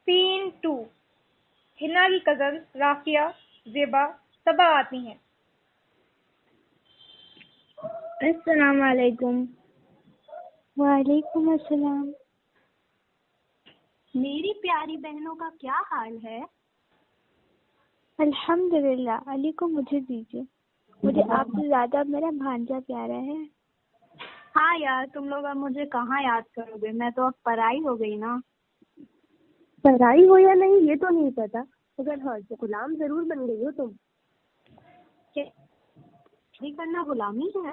3-2 ہنا کی کزن رافیہ زیبا صبا آتی ہیں۔ السلام علیکم۔ وعلیکم السلام۔ میری پیاری بہنوں کا کیا حال ہے؟ الحمدللہ۔ علی کو مجھے دیجیے، مجھے آپ سے زیادہ میرا بھانجا پیارا ہے۔ ہاں یار، تم لوگ اب مجھے کہاں یاد کرو گے، میں تو اب پرائی ہو گئی نا۔ پرائی ہو یا نہیں یہ تو نہیں پتا، مگر ہاں غلام ضرور بن گئی ہو تم۔ نہیں کرنا غلامی ہے؟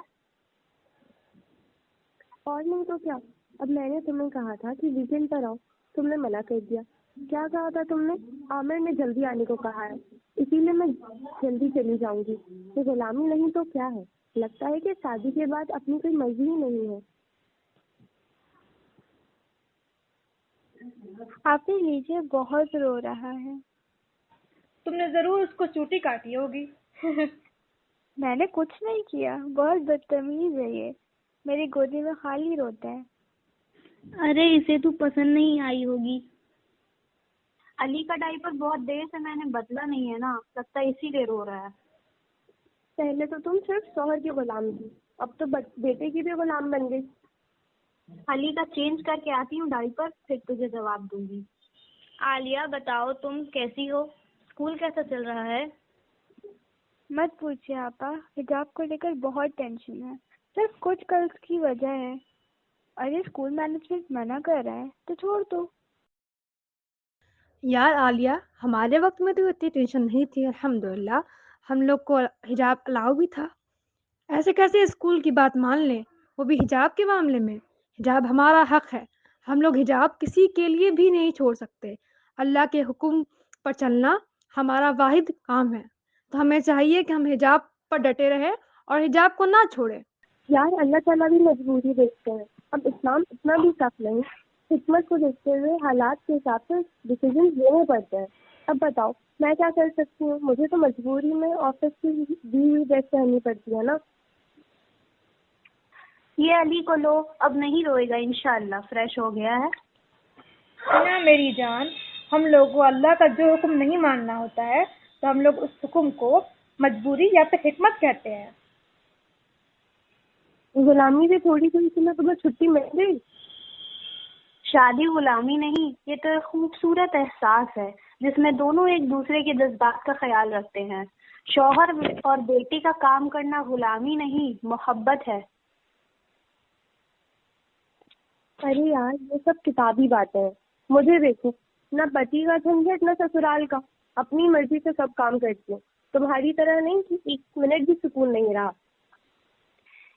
اور نہیں تو کیا۔ اب میں نے تمہیں کہا تھا کہ ویکینڈ پر آؤ، تم نے منع کر دیا۔ کیا کہا تھا تم نے؟ عامر نے جلدی آنے کو کہا ہے، اسی لیے میں جلدی چلی جاؤں گی۔ یہ غلامی نہیں تو کیا ہے؟ لگتا ہے کہ شادی کے بعد اپنی کوئی مرضی ہی نہیں ہے۔ آپ نے لیجیے، بہت رو رہا ہے۔ تم نے ضرور اس کو چوٹی کاٹی ہوگی۔ میں نے کچھ نہیں کیا، بہت بدتمیز ہے یہ، میری گودی میں خالی روتا ہے۔ ارے اسے تو پسند نہیں آئی ہوگی۔ علی کا ڈائپر بہت دیر سے میں نے بدلا نہیں ہے نا، لگتا ہے اسی لیے رو رہا ہے۔ پہلے تو تم صرف شوہر کی غلام تھی، اب تو بیٹے کی بھی غلام بن گئی۔ علی کا چینج کر کے آتی ہوں ڈائپر، پھر تجھے جواب دوں گی۔ عالیہ بتاؤ تم کیسی ہو، اسکول کیسا چل رہا ہے؟ مت پوچھیے آپا، حجاب کو لے کر بہت ٹینشن ہے، صرف کچھ کلس کی وجہ ہے، اور یہ اسکول مینجمنٹ منع کر رہا ہے تو چھوڑ دو۔ یار عالیہ، ہمارے وقت میں تو اتنی ٹینشن نہیں تھی، الحمدللہ ہم لوگ کو حجاب الاؤ بھی تھا۔ ایسے کیسے اسکول کی بات مان لیں، وہ بھی حجاب کے معاملے میں؟ حجاب ہمارا حق ہے، ہم لوگ حجاب کسی کے لیے بھی نہیں چھوڑ سکتے۔ اللہ کے حکم پر چلنا ہمارا واحد کام ہے، تو ہمیں چاہیے کہ ہم حجاب پر ڈٹے رہیں اور حجاب کو نہ چھوڑیں۔ یار اللہ تعالیٰ بھی مجبوری دیکھتے ہیں، اب اسلام اتنا بھی سخت نہیں، حکمت کو دیکھتے ہوئے حالات کے حساب سے ڈیسیژن لینے پڑتے ہیں۔ اب بتاؤ میں کیا کر سکتی ہوں، مجھے تو مجبوری میں آفس کی دی ہوئی ڈریس پہننی پڑتی ہے نا۔ یہ علی کو لو، اب نہیں روئے گا انشاءاللہ، فریش ہو گیا ہے۔ نا میری جان، ہم لوگ کو اللہ کا جو حکم نہیں ماننا ہوتا ہے تو ہم لوگ اس حکم کو مجبوری یا پھر حکمت کہتے ہیں۔ غلامی سے تھوڑی سی تمہیں تمہیں چھٹی مل گئی۔ شادی غلامی نہیں، یہ تو ایک خوبصورت احساس ہے جس میں دونوں ایک دوسرے کے جذبات کا خیال رکھتے ہیں۔ شوہر اور بیٹی کا کام کرنا غلامی نہیں، محبت ہے۔ ارے یار یہ سب کتابی باتیں ہیں، مجھے دیکھو، نہ پتی کا جھنجھٹ نہ سسرال کا، اپنی مرضی سے سب کام کرتی ہوں، تمہاری طرح نہیں کہ ایک منٹ بھی سکون نہیں رہا۔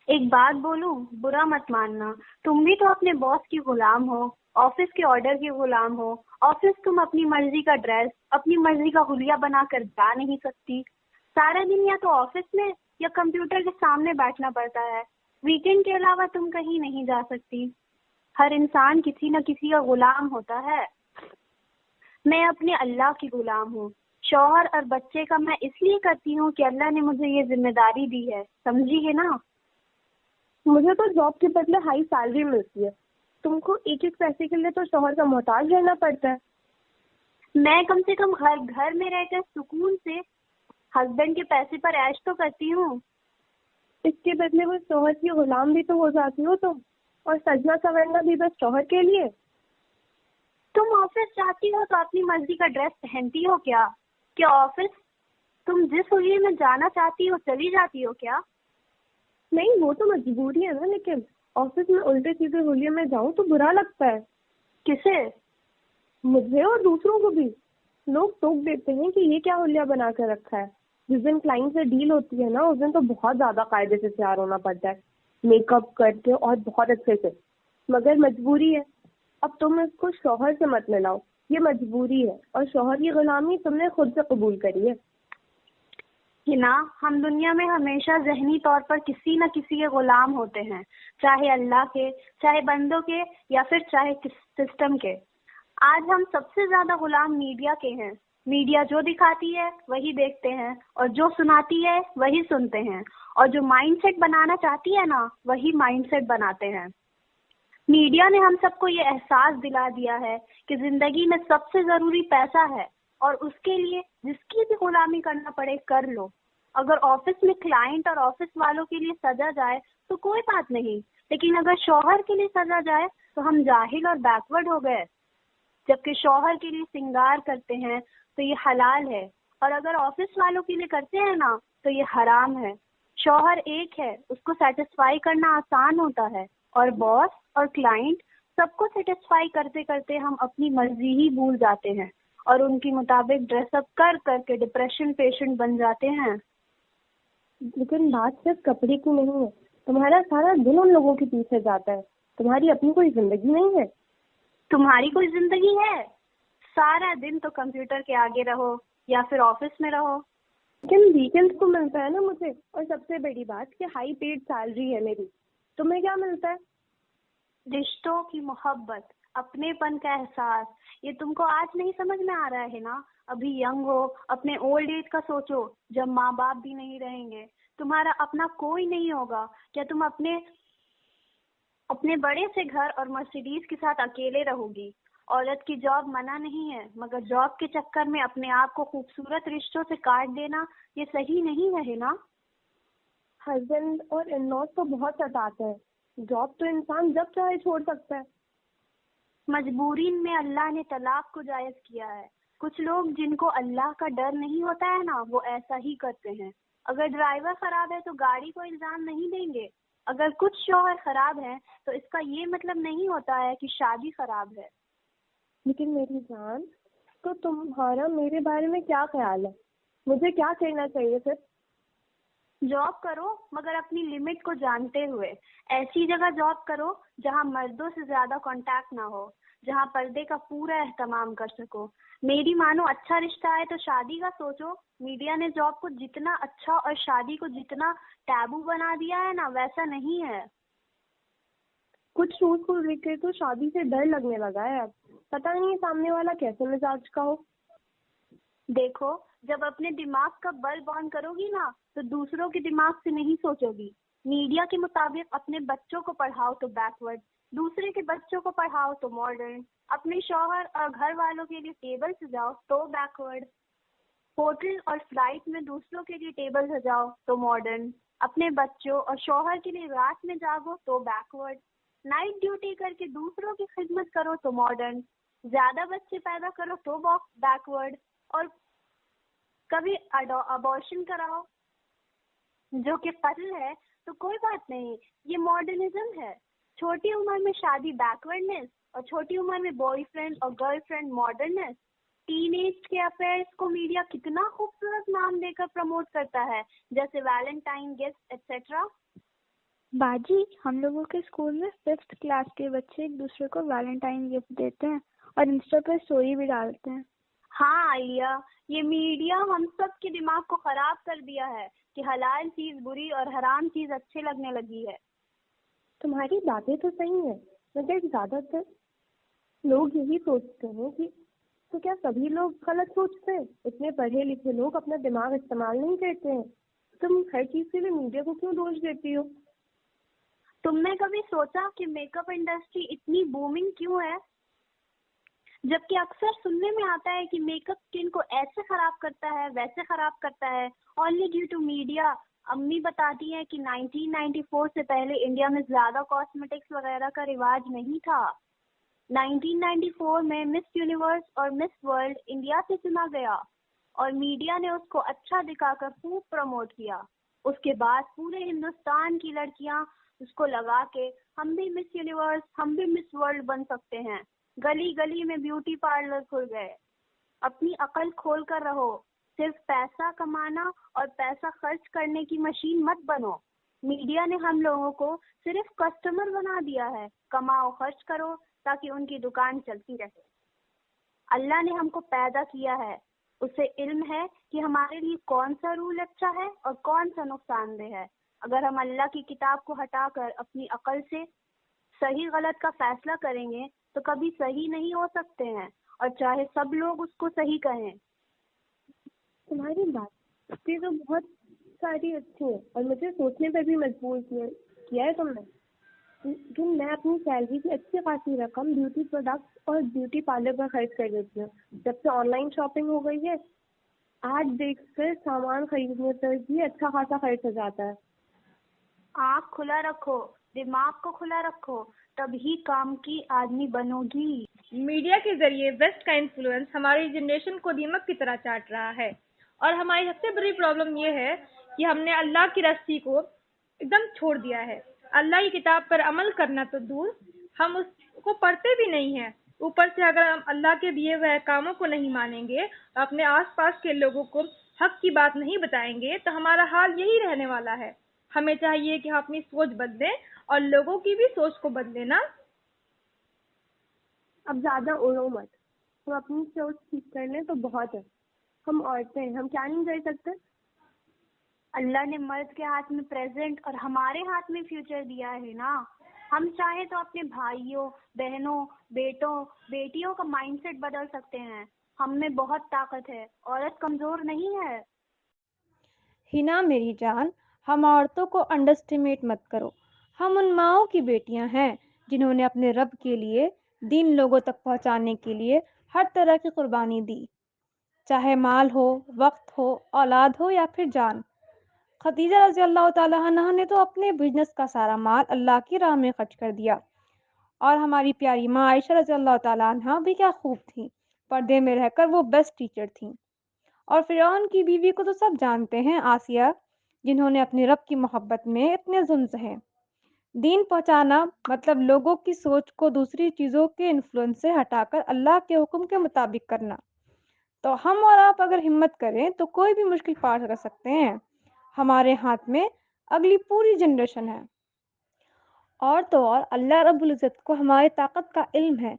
ایک بات بولوں، برا مت ماننا، تم بھی تو اپنے باس کی غلام ہو، آفس کے آرڈر کی غلام ہو۔ آفس تم اپنی مرضی کا ڈریس، اپنی مرضی کا حلیہ بنا کر جا نہیں سکتی۔ سارا دن یا تو آفس میں یا کمپیوٹر کے سامنے بیٹھنا پڑتا ہے، ویکینڈ کے علاوہ تم کہیں نہیں جا سکتی۔ ہر انسان کسی نہ کسی کا غلام ہوتا ہے۔ میں اپنے اللہ کی غلام ہوں، شوہر اور بچے کا میں اس لیے کرتی ہوں کہ اللہ نے مجھے یہ ذمہ داری دی ہے، سمجھی ہے نا؟ مجھے تو جاب کے بدلے ہائی سیلری ملتی ہے، تم کو ایک ایک پیسے کے لیے تو شوہر کا محتاج رہنا پڑتا ہے۔ میں کم سے کم گھر میں رہ کر سکون سے ہسبینڈ کے پیسے پر عیش تو کرتی ہوں۔ اس کے بدلے وہ شوہر کی غلام بھی تو ہو جاتی ہو تم، اور سجنا سنورنا بھی بس شوہر کے لیے۔ تم آفس جاتی ہو تو اپنی مرضی کا ڈریس پہنتی ہو کیا آفس تم جس حلیے میں جانا چاہتی ہو چلی جاتی ہو کیا؟ نہیں وہ تو مجبوری ہے نا، لیکن آفس میں الٹے سیدھے حلیے میں جاؤں تو برا لگتا ہے۔ کسے؟ مجھے اور دوسروں کو بھی۔ لوگ ٹوک دیتے ہیں کہ یہ کیا حلیہ بنا کر رکھا ہے۔ جس دن کلائنٹ سے ڈیل ہوتی ہے نا، اس دن تو بہت زیادہ قاعدے سے تیار ہونا پڑتا ہے، میک اپ کر کے اور بہت اچھے سے، مگر مجبوری ہے۔ اب تم اس کو شوہر سے مت ملاؤ، یہ مجبوری ہے، اور شوہر کی غلامی تم نے خود سے قبول کری ہے۔ ہنا، ہم دنیا میں ہمیشہ ذہنی طور پر کسی نہ کسی کے غلام ہوتے ہیں، چاہے اللہ کے، چاہے بندوں کے، یا پھر چاہے سسٹم کے۔ آج ہم سب سے زیادہ غلام میڈیا کے ہیں۔ میڈیا جو دکھاتی ہے وہی دیکھتے ہیں، اور جو سناتی ہے وہی سنتے ہیں، اور جو مائنڈ سیٹ بنانا چاہتی ہے نا وہی مائنڈ سیٹ بناتے ہیں۔ میڈیا نے ہم سب کو یہ احساس دلا دیا ہے کہ زندگی میں سب سے ضروری پیسہ ہے، اور اس کے لیے جس کی بھی غلامی کرنا پڑے کر لو۔ اگر آفس میں کلائنٹ اور آفس والوں کے لیے سجا جائے تو کوئی بات نہیں، لیکن اگر شوہر کے لیے سجا جائے تو ہم جاہل اور بیکورڈ ہو گئے۔ جبکہ شوہر کے لیے سنگار کرتے ہیں تو یہ حلال ہے، اور اگر آفس والوں کے لیے کرتے ہیں نا تو یہ حرام ہے۔ شوہر ایک ہے، اس کو سیٹسفائی کرنا آسان ہوتا ہے، اور باس اور کلائنٹ سب کو سیٹسفائی کرتے کرتے ہم اپنی مرضی ہی بھول جاتے ہیں اور ان کی مطابق ڈریس اپ کر کر کے ڈپریشن پیشنٹ بن جاتے ہیں۔ لیکن بات صرف کپڑے کی نہیں ہے، تمہارا سارا دن ان لوگوں کے پیچھے جاتا ہے، تمہاری اپنی کوئی زندگی نہیں ہے۔ تمہاری کوئی زندگی ہے؟ سارا دن تو کمپیوٹر کے آگے رہو یا پھر آفس میں رہو۔ لیکن ویکینڈ کو ملتا ہے نا مجھے، اور سب سے بڑی بات کہ ہائی پیڈ سیلری ہے میری۔ تمہیں کیا ملتا ہے؟ رشتوں کی محبت، اپنے پن کا احساس، یہ تم کو آج نہیں سمجھ میں آ رہا ہے نا؟ ابھی ینگ ہو، اپنے اولڈ ایج کا سوچو، جب ماں باپ بھی نہیں رہیں گے، تمہارا اپنا کوئی نہیں ہوگا، کیا تم اپنے بڑے سے گھر اور مرسیڈیز کے ساتھ اکیلے رہو گی؟ عورت کی جاب منع نہیں ہے، مگر جاب کے چکر میں اپنے آپ کو خوبصورت رشتوں سے کاٹ دینا یہ صحیح نہیں ہے نا؟ ہسبینڈ اور ان لاز تو بہت ستاتے ہیں، جاب تو انسان جب چاہے چھوڑ سکتا ہے۔ مجبوری میں اللہ نے طلاق کو جائز کیا ہے۔ کچھ لوگ جن کو اللہ کا ڈر نہیں ہوتا ہے نا، وہ ایسا ہی کرتے ہیں۔ اگر ڈرائیور خراب ہے تو گاڑی کو الزام نہیں دیں گے۔ اگر کچھ شوہر خراب ہیں تو اس کا یہ مطلب نہیں ہوتا ہے کہ شادی خراب ہے۔ لیکن میری جان، تو تمہارا میرے بارے میں کیا خیال ہے؟ مجھے کیا کرنا چاہیے پھر؟ جاب کرو، مگر اپنی لمٹ کو جانتے ہوئے۔ ایسی جگہ جاب کرو جہاں مردوں سے زیادہ کانٹیکٹ نہ ہو، جہاں پردے کا پورا اہتمام کر سکو۔ میری مانو اچھا رشتہ ہے تو شادی کا سوچو۔ میڈیا نے جاب کو جتنا اچھا اور شادی کو جتنا ٹیبو بنا دیا ہے نا، ویسا نہیں ہے۔ کچھ روز کو لے کے تو شادی سے ڈر لگنے لگا ہے اب، پتہ نہیں سامنے والا کیسے مزاج کا ہو۔ دیکھو، جب اپنے دماغ کا بلب آن کرو گی نا تو دوسروں کے دماغ سے نہیں سوچو گی۔ میڈیا کے مطابق اپنے بچوں کو پڑھاؤ تو بیکورڈ، دوسرے کے بچوں کو پڑھاؤ تو ماڈرن، اپنے شوہر اور گھر والوں کے لیے ٹیبل سجاؤ تو بیکورڈ، ہوٹل اور فلائٹ میں دوسروں کے لیے ٹیبل سجاؤ تو ماڈرن، اپنے بچوں اور شوہر کے لیے رات میں جاگو تو بیکورڈ، نائٹ ڈیوٹی کر کے دوسروں کی خدمت کرو تو ماڈرن، زیادہ بچے پیدا کرو تو بیکورڈ، اور کبھی ابارشن کراؤ جو کہ قتل ہے تو کوئی بات نہیں، یہ ماڈرنزم ہے۔ چھوٹی عمر میں شادی بیکورڈنس، اور چھوٹی عمر میں بوائے فرینڈ اور گرل فرینڈ ماڈرنس۔ ٹین ایج کے افیئرس کو میڈیا کتنا خوبصورت نام دے کر پروموٹ کرتا ہے، جیسے ویلنٹائن گفٹ ایٹسٹرا۔ باجی، ہم لوگوں کے اسکول میں 5th کلاس کے بچے ایک دوسرے کو ویلنٹائن گفٹ دیتے ہیں اور انسٹا پہ اسٹوری بھی ڈالتے ہیں۔ ہاں عالیہ، یہ میڈیا ہم سب کے دماغ کو خراب کر دیا ہے کہ حلال چیز بری اور حرام چیز اچھے لگنے لگی ہے۔ تمہاری باتیں تو صحیح ہیں، مگر زیادہ تر لوگ یہی سوچتے ہیں کہ تو کیا سبھی لوگ غلط سوچتے ہیں؟ اتنے پڑھے لکھے لوگ اپنا دماغ استعمال نہیں کرتے ہیں، تم ہر چیز کے لیے میڈیا کو کیوں دوش دیتی ہو؟ تم نے کبھی سوچا کہ میک اپ انڈسٹری اتنی بومنگ کیوں ہے؟ جبکہ اکثر سننے میں آتا ہے کہ میک اپ اسکن کو ایسے خراب کرتا ہے، ویسے خراب کرتا ہے، اونلی ڈیو ٹو میڈیا۔ امی بتاتی ہیں کہ 1994 سے پہلے انڈیا میں زیادہ کاسمیٹکس وغیرہ کا رواج نہیں تھا۔ 1994 میں مس یونیورس اور مس ورلڈ انڈیا سے چنا گیا، اور میڈیا نے اس کو اچھا دکھا کر خوب پروموٹ کیا۔ اس کے بعد پورے ہندوستان کی لڑکیاں اس کو لگا کے ہم بھی مس یونیورس، ہم بھی مس ورلڈ بن سکتے ہیں۔ گلی گلی میں بیوٹی پارلر کھل گئے۔ اپنی عقل کھول کر رہو، صرف پیسہ کمانا اور پیسہ خرچ کرنے کی مشین مت بنو۔ میڈیا نے ہم لوگوں کو صرف کسٹمر بنا دیا ہے، کماؤ خرچ کرو تاکہ ان کی دکان چلتی رہے۔ اللہ نے ہم کو پیدا کیا ہے، اسے علم ہے کہ ہمارے لیے کون سا رول اچھا ہے اور کون سا نقصان دہ ہے۔ اگر ہم اللہ کی کتاب کو ہٹا کر اپنی عقل سے صحیح غلط کا فیصلہ کریں گے تو کبھی صحیح نہیں ہو سکتے ہیں، اور چاہے سب لوگ اس کو صحیح کہیں۔ تمہاری باتیں تو بہت ساری اچھی ہیں اور مجھے سوچنے پر بھی مجبور کیا ہے تم نے۔ لیکن میں اپنی سیلری کی اچھی خاصی رقم بیوٹی پروڈکٹس اور بیوٹی پارلر پر خرچ کر دیتی ہوں. جب سے آن لائن شاپنگ ہو گئی ہے ایڈ دیکھ کر سامان خریدنے پر بھی اچھا خاصا خرچ ہو جاتا ہے. آنکھ کھلا رکھو، دماغ کو کھلا رکھو، تبھی کام کی آدمی بنو گی. میڈیا کے ذریعے ویسٹ کا انفلوئنس ہماری جنریشن کو دیمک کی طرح چاٹ رہا ہے، اور ہماری سب سے بڑی پرابلم یہ ہے کہ ہم نے اللہ کی رسی کو ایک دم چھوڑ دیا ہے. اللہ کی کتاب پر عمل کرنا تو دور، ہم اس کو پڑھتے بھی نہیں ہیں. اوپر سے اگر ہم اللہ کے دیے ہوئے کاموں کو نہیں مانیں گے اور اپنے آس پاس کے لوگوں کو حق کی بات نہیں بتائیں گے تو ہمارا حال یہی رہنے والا ہے. ہمیں چاہیے کہ ہم اپنی سوچ بدلیں اور لوگوں کی بھی سوچ کو بدلیں نا. اب زیادہ اڑو مت، ہم اپنی سوچ ٹھیک کر لیں تو بہت ہے. ہم عورتیں ہیں، ہم کیا نہیں کر سکتے؟ اللہ نے مرد کے ہاتھ میں پریزنٹ اور ہمارے ہاتھ میں فیوچر دیا ہے نا. ہم چاہیں تو اپنے بھائیوں، بہنوں، بیٹوں، بیٹیوں کا مائنڈ سیٹ بدل سکتے ہیں. ہم میں بہت طاقت ہے، عورت کمزور نہیں ہے. ہنا میری جان، ہم عورتوں کو انڈر اسٹیمیٹ مت کرو. ہم ان ماؤں کی بیٹیاں ہیں جنہوں نے اپنے رب کے لیے دین لوگوں تک پہنچانے کے لیے ہر طرح کی قربانی دی، چاہے مال ہو، وقت ہو، اولاد ہو یا پھر جان. خدیجہ رضی اللہ تعالیٰ عنہا نے تو اپنے بزنس کا سارا مال اللہ کی راہ میں خرچ کر دیا. اور ہماری پیاری ماں عائشہ رضی اللہ تعالیٰ عنہا بھی کیا خوب تھیں، پردے میں رہ کر وہ بیسٹ ٹیچر تھیں. اور فرعون کی بیوی کو تو سب جانتے ہیں، آسیہ، جنہوں نے اپنے رب کی محبت میں اتنے ظلم سہے. دین پہنچانا مطلب لوگوں کی سوچ کو دوسری چیزوں کے انفلوئنس سے ہٹا کر اللہ کے حکم کے مطابق کرنا. تو ہم اور آپ اگر ہمت کریں تو کوئی بھی مشکل پار کر سکتے ہیں. ہمارے ہاتھ میں اگلی پوری جنریشن ہے، اور تو اور اللہ رب العزت کو ہماری طاقت کا علم ہے،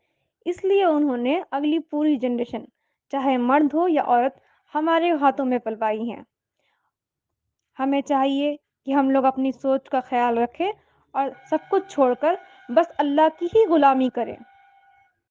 اس لیے انہوں نے اگلی پوری جنریشن چاہے مرد ہو یا عورت ہمارے ہاتھوں میں پلوائی ہیں. ہمیں چاہیے کہ ہم لوگ اپنی سوچ کا خیال رکھیں اور سب کچھ چھوڑ کر بس اللہ کی ہی غلامی کریں.